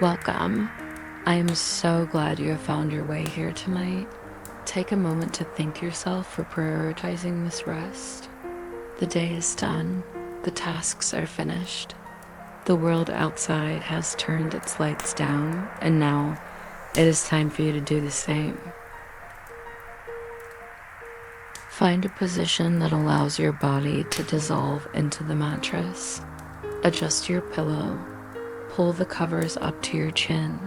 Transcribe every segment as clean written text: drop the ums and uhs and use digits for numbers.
Welcome. I am so glad you have found your way here tonight. Take a moment to thank yourself for prioritizing this rest. The day is done. The tasks are finished. The world outside has turned its lights down, and now it is time for you to do the same. Find a position that allows your body to dissolve into the mattress. Adjust your pillow. Pull the covers up to your chin.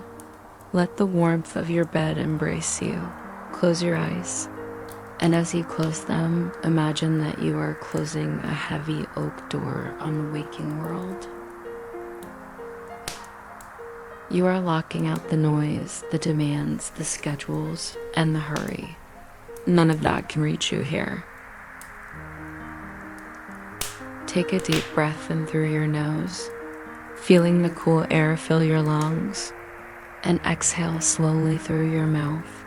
Let the warmth of your bed embrace you. Close your eyes. And as you close them, imagine that you are closing a heavy oak door on the waking world. You are locking out the noise, the demands, the schedules, and the hurry. None of that can reach you here. Take a deep breath in through your nose, feeling the cool air fill your lungs, and exhale slowly through your mouth,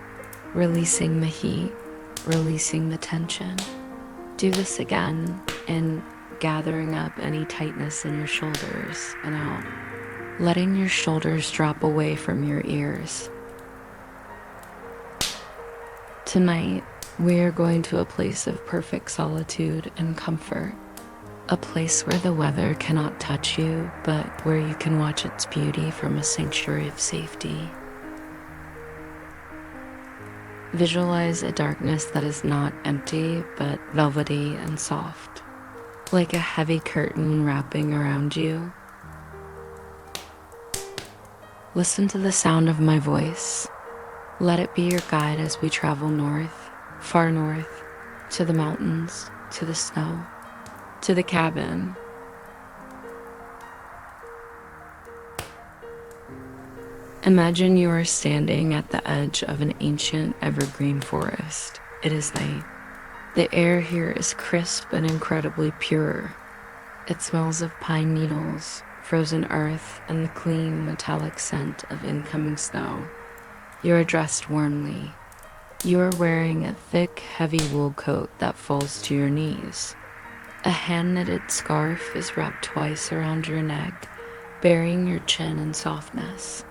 releasing the heat, releasing the tension. Do this again and gathering up any tightness in your shoulders and out, letting your shoulders drop away from your ears. Tonight, we are going to a place of perfect solitude and comfort, a place where the weather cannot touch you, but where you can watch its beauty from a sanctuary of safety. Visualize a darkness that is not empty, but velvety and soft, like a heavy curtain wrapping around you. Listen to the sound of my voice. Let it be your guide as we travel north, far north, to the mountains, to the snow, to the cabin. Imagine you are standing at the edge of an ancient evergreen forest. It is night. The air here is crisp and incredibly pure. It smells of pine needles, frozen earth, and the clean metallic scent of incoming snow. You are dressed warmly. You are wearing a thick, heavy wool coat that falls to your knees. A hand-knitted scarf is wrapped twice around your neck, burying your chin in softness.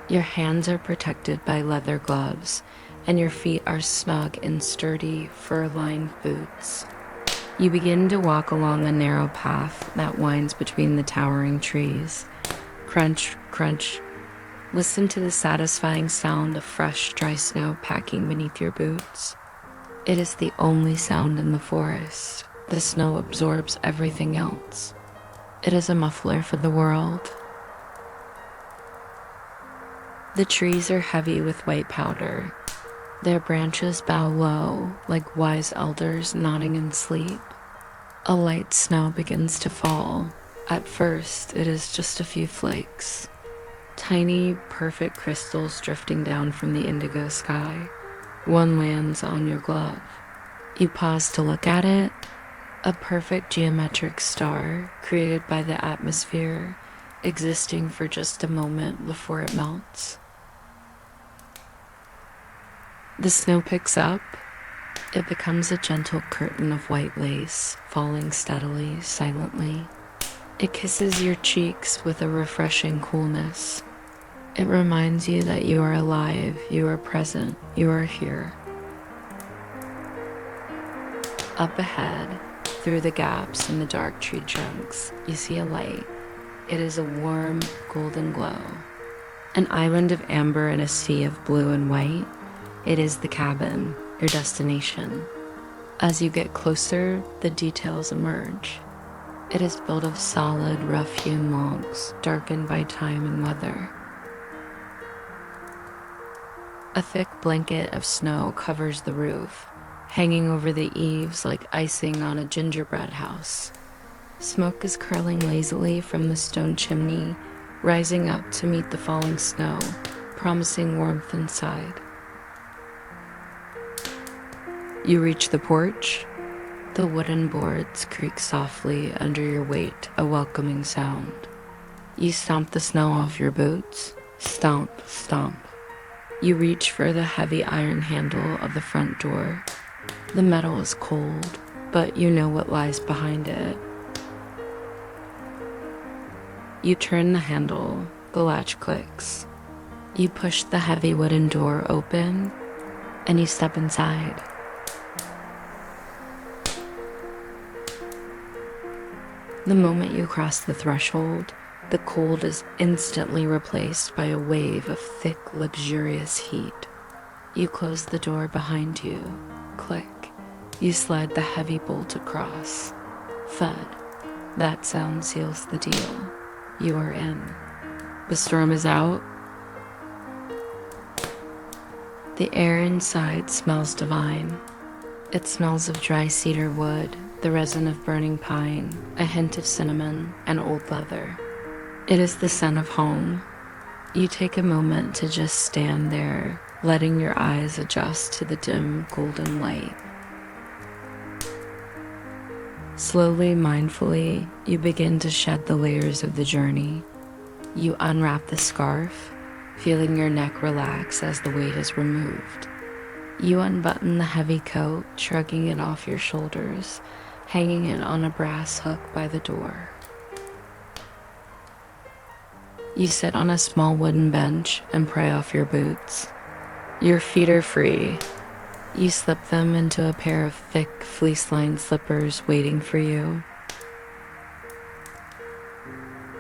Your hands are protected by leather gloves, and your feet are snug in sturdy, fur-lined boots. You begin to walk along a narrow path that winds between the towering trees. Crunch, crunch. Listen to the satisfying sound of fresh, dry snow packing beneath your boots. It is the only sound in the forest. The snow absorbs everything else. It is a muffler for the world. The trees are heavy with white powder. Their branches bow low, like wise elders nodding in sleep. A light snow begins to fall. At first, it is just a few flakes. Tiny, perfect crystals drifting down from the indigo sky. One lands on your glove. You pause to look at it. A perfect geometric star created by the atmosphere, existing for just a moment before it melts. The snow picks up. It becomes a gentle curtain of white lace, falling steadily, silently. It kisses your cheeks with a refreshing coolness. It reminds you that you are alive, you are present, you are here. Up ahead, through the gaps in the dark tree trunks, you see a light. It is a warm, golden glow. An island of amber in a sea of blue and white. It is the cabin, your destination. As you get closer, the details emerge. It is built of solid, rough-hewn logs, darkened by time and weather. A thick blanket of snow covers the roof, hanging over the eaves like icing on a gingerbread house. Smoke is curling lazily from the stone chimney, rising up to meet the falling snow, promising warmth inside. You reach the porch. The wooden boards creak softly under your weight, a welcoming sound. You stomp the snow off your boots. Stomp, stomp. You reach for the heavy iron handle of the front door. The metal is cold, but you know what lies behind it. You turn the handle, the latch clicks. You push the heavy wooden door open, and you step inside. The moment you cross the threshold, the cold is instantly replaced by a wave of thick, luxurious heat. You close the door behind you. Click. You slide the heavy bolt across. Thud. That sound seals the deal. You are in. The storm is out. The air inside smells divine. It smells of dry cedar wood, the resin of burning pine, a hint of cinnamon, and old leather. It is the scent of home. You take a moment to just stand there, letting your eyes adjust to the dim golden light. Slowly, mindfully, you begin to shed the layers of the journey. You unwrap the scarf, feeling your neck relax as the weight is removed. You unbutton the heavy coat, shrugging it off your shoulders, hanging it on a brass hook by the door. You sit on a small wooden bench and pry off your boots. Your feet are free. You slip them into a pair of thick, fleece-lined slippers waiting for you.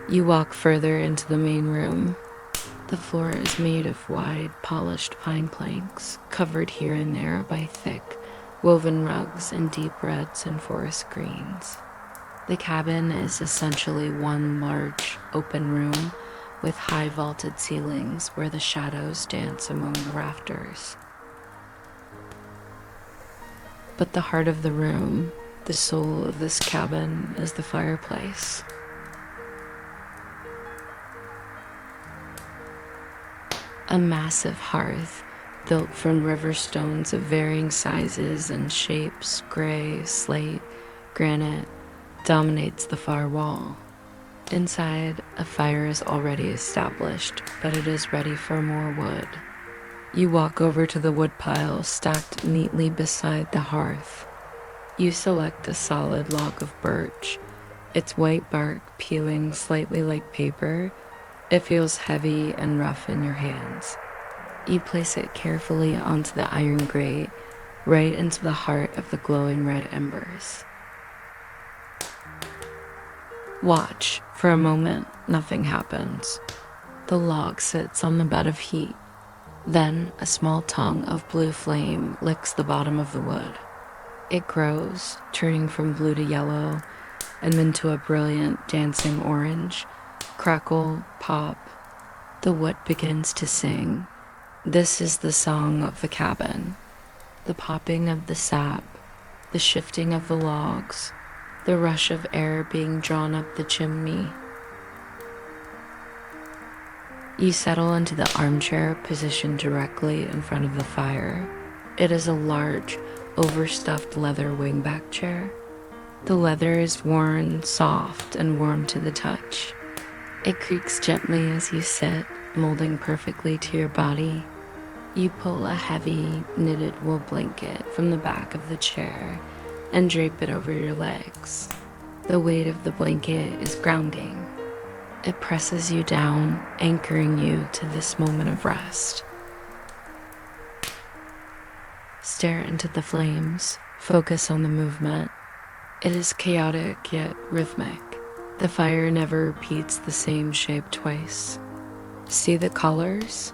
You walk further into the main room. The floor is made of wide, polished pine planks, covered here and there by thick, woven rugs in deep reds and forest greens. The cabin is essentially one large, open room with high vaulted ceilings where the shadows dance among the rafters. But the heart of the room, the soul of this cabin, is the fireplace. A massive hearth built from river stones of varying sizes and shapes, gray, slate, granite, dominates the far wall. Inside, a fire is already established, but it is ready for more wood. You walk over to the wood pile stacked neatly beside the hearth. You select a solid log of birch, its white bark peeling slightly like paper. It feels heavy and rough in your hands. You place it carefully onto the iron grate, right into the heart of the glowing red embers. Watch. For a moment, nothing happens. The log sits on the bed of heat. Then a small tongue of blue flame licks the bottom of the wood. It grows, turning from blue to yellow, and into a brilliant dancing orange. Crackle, pop. The wood begins to sing. This is the song of the cabin. The popping of the sap, the shifting of the logs, the rush of air being drawn up the chimney. You settle into the armchair positioned directly in front of the fire. It is a large, overstuffed leather wingback chair. The leather is worn, soft, and warm to the touch. It creaks gently as you sit, molding perfectly to your body. You pull a heavy, knitted wool blanket from the back of the chair and drape it over your legs. The weight of the blanket is grounding. It presses you down, anchoring you to this moment of rest. Stare into the flames. Focus on the movement. It is chaotic yet rhythmic. The fire never repeats the same shape twice. See the colors?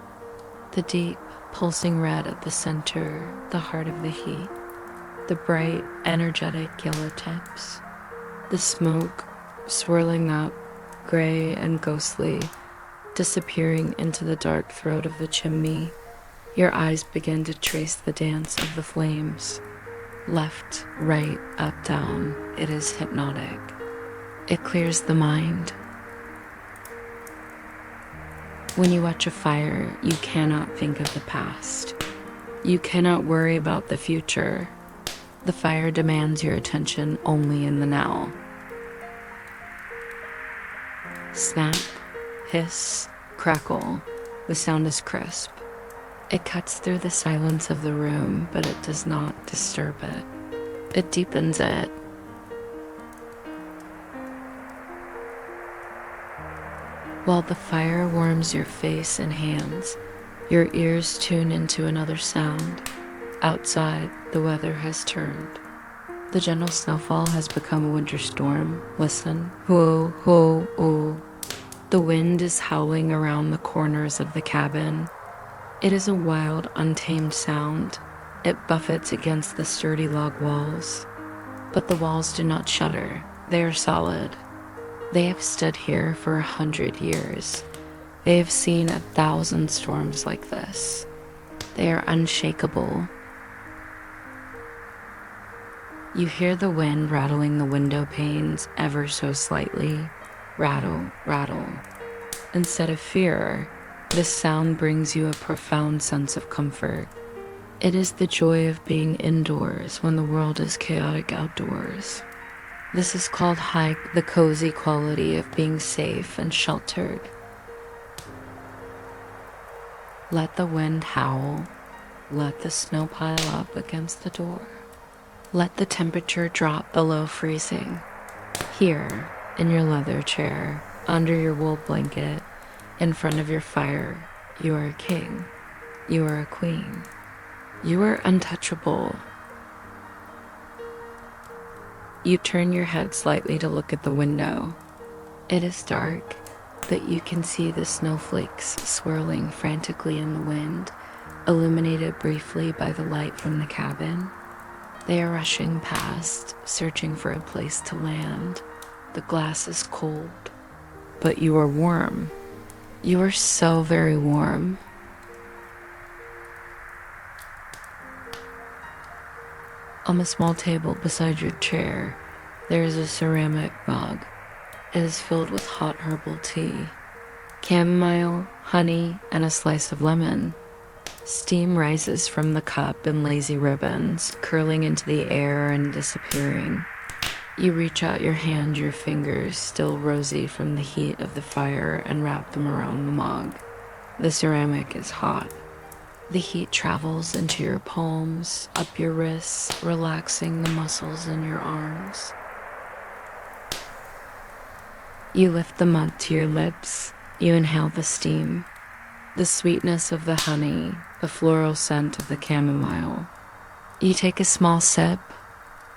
The deep, pulsing red at the center, the heart of the heat. The bright, energetic yellow tips. The smoke swirling up, gray and ghostly, disappearing into the dark throat of the chimney. Your eyes begin to trace the dance of the flames. Left, right, up, down. It is hypnotic. It clears the mind. When you watch a fire, you cannot think of the past. You cannot worry about the future. The fire demands your attention only in the now. Snap, hiss, crackle. The sound is crisp. It cuts through the silence of the room, but it does not disturb it. It deepens it. While the fire warms your face and hands, your ears tune into another sound. Outside, the weather has turned. The gentle snowfall has become a winter storm. Listen. Whoa, whoa, whoa. The wind is howling around the corners of the cabin. It is a wild, untamed sound. It buffets against the sturdy log walls. But the walls do not shudder. They are solid. They have stood here for 100 years. They have seen 1,000 storms like this. They are unshakable. You hear the wind rattling the window panes ever so slightly. Rattle, rattle. Instead of fear, this sound brings you a profound sense of comfort. It is the joy of being indoors when the world is chaotic outdoors. This is called Hygge, the cozy quality of being safe and sheltered. Let the wind howl. Let the snow pile up against the door. Let the temperature drop below freezing. Here, in your leather chair, under your wool blanket, in front of your fire, you are a king. You are a queen. You are untouchable. You turn your head slightly to look at the window. It is dark, but you can see the snowflakes swirling frantically in the wind, illuminated briefly by the light from the cabin. They are rushing past, searching for a place to land. The glass is cold, but you are warm. You are so very warm. On the small table beside your chair, there is a ceramic mug. It is filled with hot herbal tea, chamomile, honey, and a slice of lemon. Steam rises from the cup in lazy ribbons, curling into the air and disappearing. You reach out your hand, your fingers still rosy from the heat of the fire, and wrap them around the mug. The ceramic is hot. The heat travels into your palms, up your wrists, relaxing the muscles in your arms. You lift the mug to your lips. You inhale the steam, the sweetness of the honey, the floral scent of the chamomile. You take a small sip.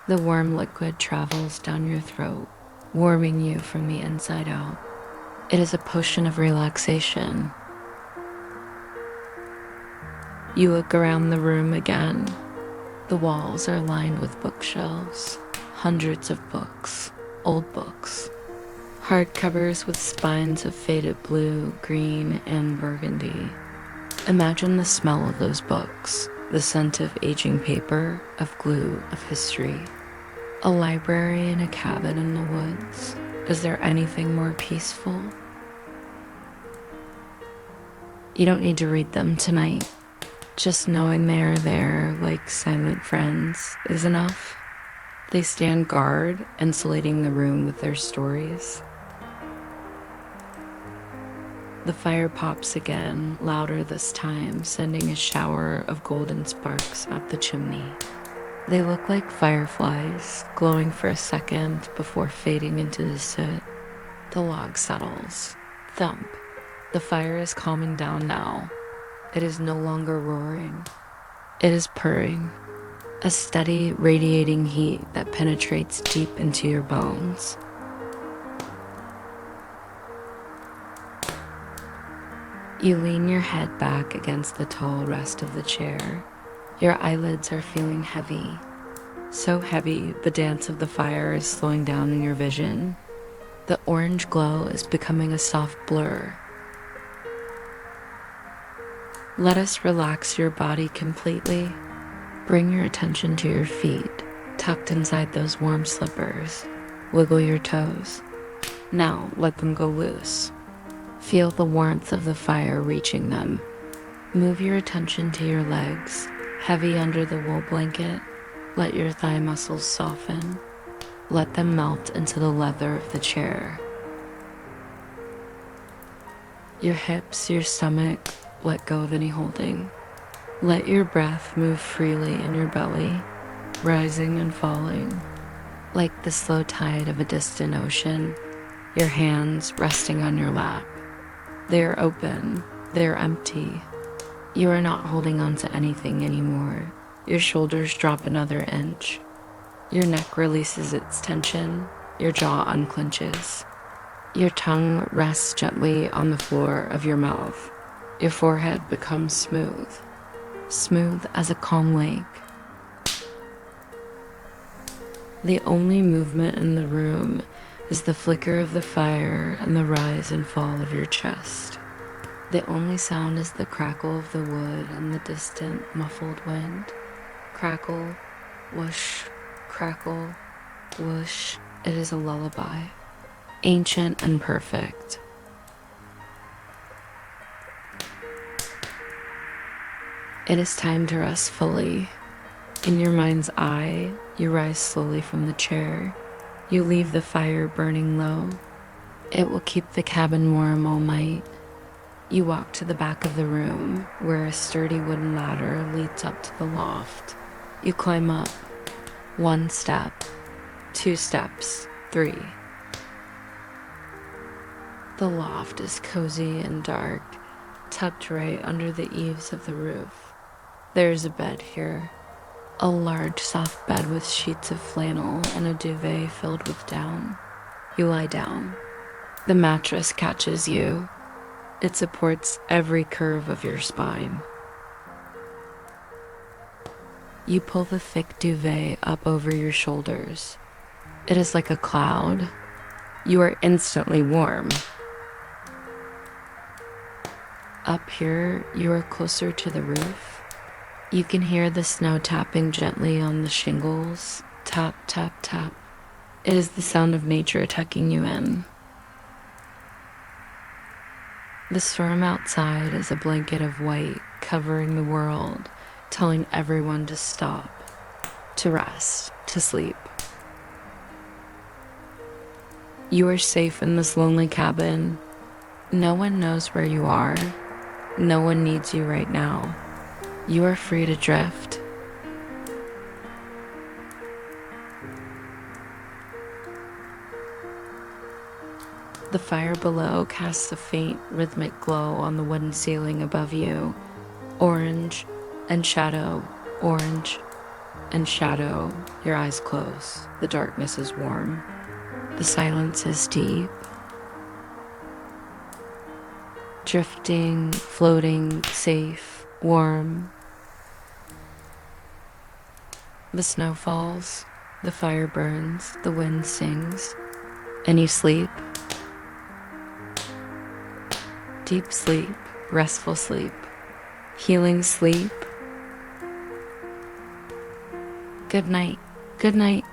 The warm liquid travels down your throat, warming you from the inside out. It is a potion of relaxation. You look around the room again. The walls are lined with bookshelves, hundreds of books, old books, hardcovers with spines of faded blue, green, and burgundy. Imagine the smell of those books, the scent of aging paper, of glue, of history. A library in a cabin in the woods. Is there anything more peaceful? You don't need to read them tonight. Just knowing they are there, like silent friends, is enough. They stand guard, insulating the room with their stories. The fire pops again, louder this time, sending a shower of golden sparks up the chimney. They look like fireflies, glowing for a second before fading into the soot. The log settles. Thump. The fire is calming down now. It is no longer roaring. It is purring. A steady, radiating heat that penetrates deep into your bones. You lean your head back against the tall rest of the chair. Your eyelids are feeling heavy. So heavy, the dance of the fire is slowing down in your vision. The orange glow is becoming a soft blur. Let us relax your body completely. Bring your attention to your feet, tucked inside those warm slippers. Wiggle your toes. Now let them go loose. Feel the warmth of the fire reaching them. Move your attention to your legs, heavy under the wool blanket. Let your thigh muscles soften. Let them melt into the leather of the chair. Your hips, your stomach, let go of any holding. Let your breath move freely in your belly, rising and falling, like the slow tide of a distant ocean, your hands resting on your lap. They are open, they are empty. You are not holding on to anything anymore. Your shoulders drop another inch. Your neck releases its tension, your jaw unclenches. Your tongue rests gently on the floor of your mouth. Your forehead becomes smooth, smooth as a calm lake. The only movement in the room is the flicker of the fire and the rise and fall of your chest. The only sound is the crackle of the wood and the distant, muffled wind. Crackle, whoosh, crackle, whoosh. It is a lullaby, ancient and perfect. It is time to rest fully. In your mind's eye, you rise slowly from the chair. You leave the fire burning low. It will keep the cabin warm all night. You walk to the back of the room, where a sturdy wooden ladder leads up to the loft. You climb up. 1 step, 2 steps, 3. The loft is cozy and dark, tucked right under the eaves of the roof. There is a bed here. A large soft bed with sheets of flannel and a duvet filled with down. You lie down. The mattress catches you. It supports every curve of your spine. You pull the thick duvet up over your shoulders. It is like a cloud. You are instantly warm. Up here, you are closer to the roof. You can hear the snow tapping gently on the shingles. Tap, tap, tap. It is the sound of nature tucking you in. The storm outside is a blanket of white covering the world, telling everyone to stop, to rest, to sleep. You are safe in this lonely cabin. No one knows where you are. No one needs you right now. You are free to drift. The fire below casts a faint, rhythmic glow on the wooden ceiling above you. Orange and shadow, orange and shadow. Your eyes close. The darkness is warm. The silence is deep. Drifting, floating, safe, warm. The snow falls, the fire burns, the wind sings, and you sleep. Deep sleep, restful sleep, healing sleep. Good night, good night.